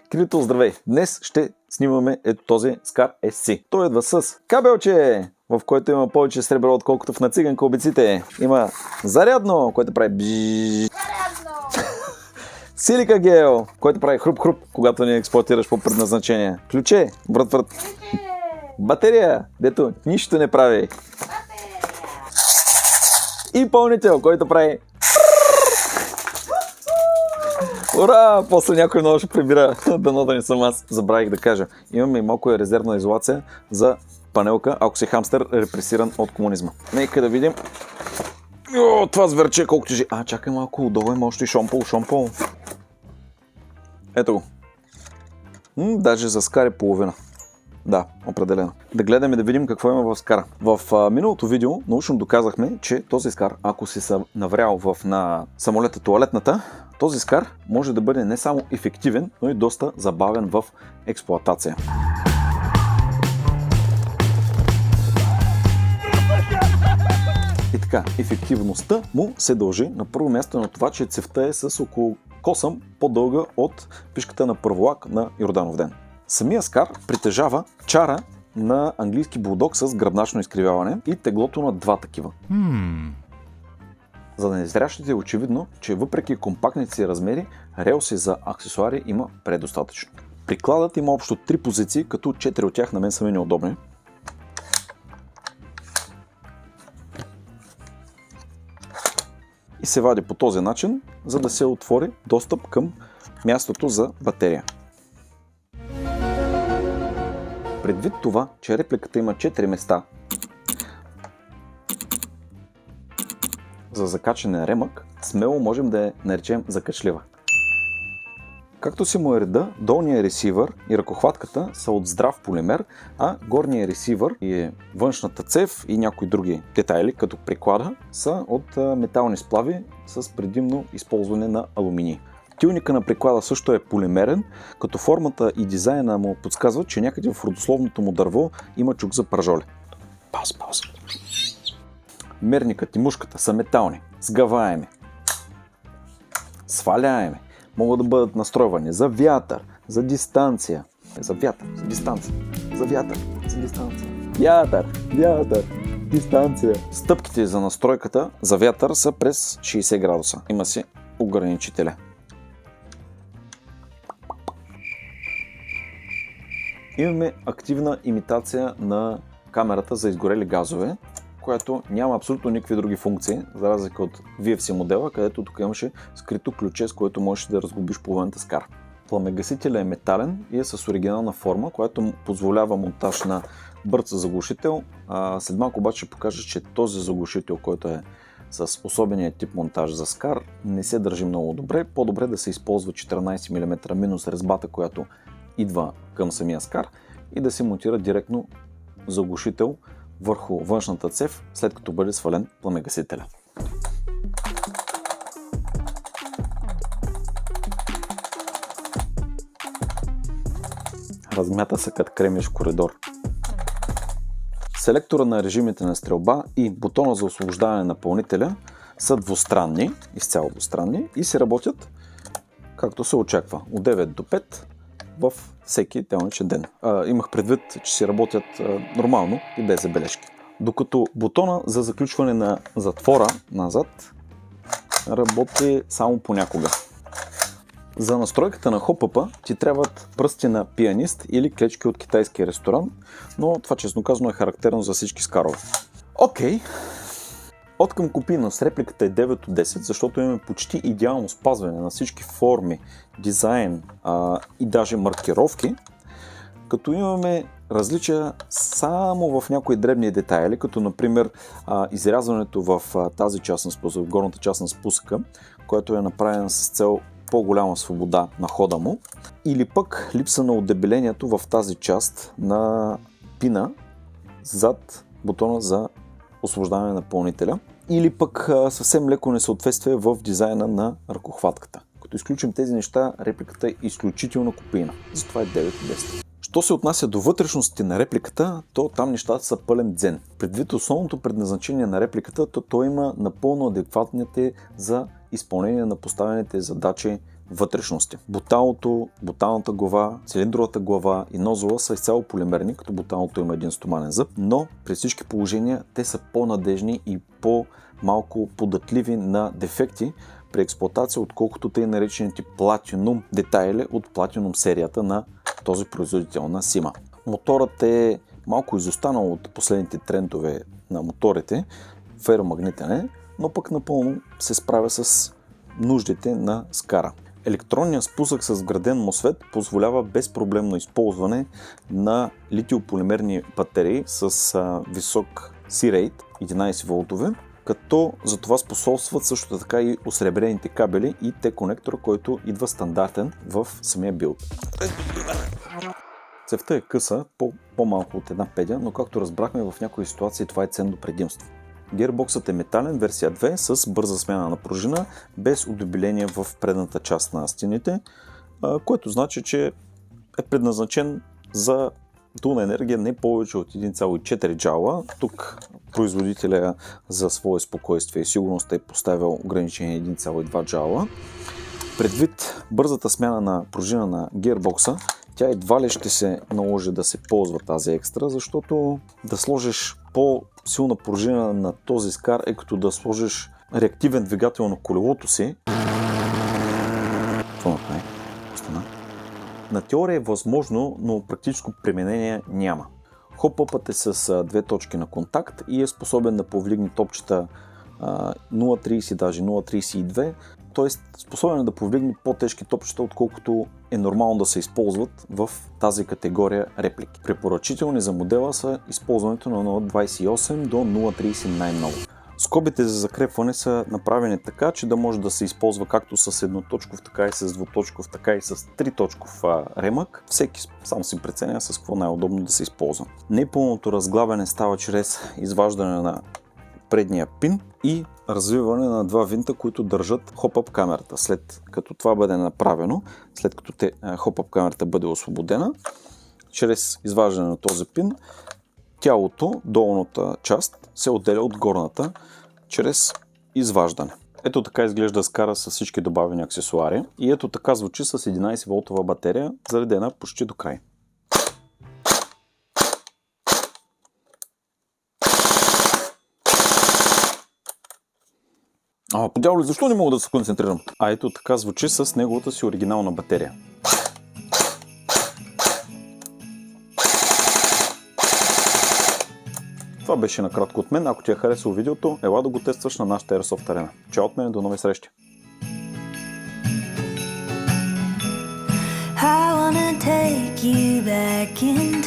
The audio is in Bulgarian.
Кирито, здравей! Днес ще снимаме ето този Scar SC. Той идва с кабелче, в който има повече сребро, отколкото в на циганка обиците. Има зарядно, което прави бжжж. Силика гел, който прави хруп-хруп, когато не експлоатираш по предназначение. Ключе, врат. Батерия, дето нищо не прави. И пълнител, който прави... Ура! После някой много ще прибира. Дано да не съм аз. Забравих да кажа. Имаме и малко резервна изолация за панелка, ако си хамстер, репресиран от комунизма. Нека да видим. О, това зверче колко тежи. Чакай малко, отдолу има още и шомпол. Ето го. Даже за Scar е половина. Да, определено. Да гледаме да видим какво има в Scar. В миналото видео научно доказахме, че този Scar, ако си се наврял на самолета туалетната, този Scar може да бъде не само ефективен, но и доста забавен в експлоатация. И така, ефективността му се дължи на първо място на това, че цевта е с около косъм по-дълга от пишката на първолак на Йорданов ден. Самия Scar притежава чара на английски булдог с гръбначно изкривяване и теглото на два такива. За да не зрящите е очевидно, че въпреки компактните си размери, релси за аксесуари има предостатъчно. Прикладът има общо 3 позиции, като 4 от тях на мен са ми неудобни. И се вади по този начин, за да се отвори достъп към мястото за батерия. Предвид това, че репликата има 4 места за закачане ремък, смело можем да я наречем закачлива. Както си му е реда, долният ресивър и ръкохватката са от здрав полимер, а горният ресивър и външната цев и някои други детайли, като приклада, са от метални сплави с предимно използване на алуминий. Тилника на приклада също е полимерен, като формата и дизайна му подсказват, че някъде в родословното му дърво има чук за пържоли. Пауза. Мерникът и мушката са метални, сгъваеми, сваляеми, могат да бъдат настройвани за вятър, за дистанция, дистанция. Стъпките за настройката за вятър са през 60 градуса. Има си ограничителя. Имаме активна имитация на камерата за изгорели газове, която няма абсолютно никакви други функции, за разлика от VFC модела, където тук имаше скрито ключе, с което можеш да разглобиш половината Scar. Пламегасителят е метален и е с оригинална форма, която му позволява монтаж на бърз заглушител. След малко обаче ще покажа, че този заглушител, който е с особения тип монтаж за Scar, не се държи много добре. По-добре да се използва 14 мм минус резбата, която идва към самия Scar, и да се монтира директно заглушител върху външната цев, след като бъде свален пламегасителя. Размята се като кремиш коридор. Селектора на режимите на стрелба и бутона за освобождаване на напълнителя са двустранни, изцяло двустранни, и се работят както се очаква, от 9 до 5 в всеки делничен ден. Имах предвид, че си работят нормално и без забележки. Докато бутона за заключване на затвора назад работи само понякога. За настройката на хопъпа ти трябват пръсти на пианист или клечки от китайски ресторант, но това, честно казано, е характерно за всички скарове. Окей. Откъм копийност репликата е 9 от 10, защото имаме почти идеално спазване на всички форми, дизайн и даже маркировки, като имаме различия само в някои дребни детайли, като например изрязването в тази част на спусъка, в горната част на спусъка, което е направено с цел по-голяма свобода на хода му, или пък липса на отдебелението в тази част на пина зад бутона за освобождаване на напълнителя, или пък съвсем леко несъответствие в дизайна на ръкохватката. Като изключим тези неща, репликата е изключително копийна, затова е 9 от 10. Що се отнася до вътрешностите на репликата, то там нещата са пълен дзен. Предвид основното предназначение на репликата, то има напълно адекватните за изпълнение на поставените задачи вътрешности. Буталото, буталната глава, цилиндровата глава и нозола са изцяло полимерни, като буталото има един стоманен зъб, но при всички положения те са по-надежни и по-малко податливи на дефекти при експлоатация, отколкото тъй наречените Platinum детайли от Platinum серията на този производител на Сима. Моторът е малко изостанал от последните трендове на моторите, феромагнитен е, но пък напълно се справя с нуждите на Скара. Електронният спусък с вграден MOSFET позволява безпроблемно използване на литиополимерни батерии с висок C-rate, 11 волтове, като за това способстват също така и осребрените кабели и T-конектора, който идва стандартен в самия билд. Цевта е къса, по-малко от една педя, но както разбрахме, в някои ситуации това е ценно предимство. Гирбоксът е метален, версия 2, с бърза смяна на пружина, без удебеление в предната част на стените, което значи, че е предназначен за долна енергия не повече от 1,4 джаула. Тук производителя за свое спокойствие и сигурност е поставил ограничение 1,2 джаула. Предвид бързата смяна на пружина на гирбокса, тя едва ли ще се наложи да се ползва тази екстра, защото да сложиш по-силна пружина на този скар е като да сложиш реактивен двигател на колелото си. На теория е възможно, но практическо применение няма. Хоп-ъпът е с две точки на контакт и е способен да повдигне топчета 0,30, даже 0,32, т.е. способен е да повдигне по-тежки топчета, отколкото е нормално да се използват в тази категория реплики. Препоръчителни за модела са използването на 0,28 до 0,30 най-много. Скобите за закрепване са направени така, че да може да се използва както с едноточков, така и с двуточков, така и с триточков ремък. Всеки сам си преценя с какво най-удобно да се използва. Непълното разглавяне става чрез изваждане на предния пин и развиване на два винта, които държат хоп-ъп камерата. След като това бъде направено, след като хоп-ъп камерата бъде освободена, чрез изваждане на този пин, тялото, долната част, се отделя от горната чрез изваждане. Ето така изглежда скара с всички добавени аксесуари и ето така звучи с 11 волтова батерия, заредена почти до край. Подяволе, защо не мога да се концентрирам? Ето така звучи с неговата си оригинална батерия. Това беше накратко от мен. Ако ти е харесало видеото, ела да го тестваш на нашата Airsoft Arena. Чао от мен, до нови срещи! I wanna take you back in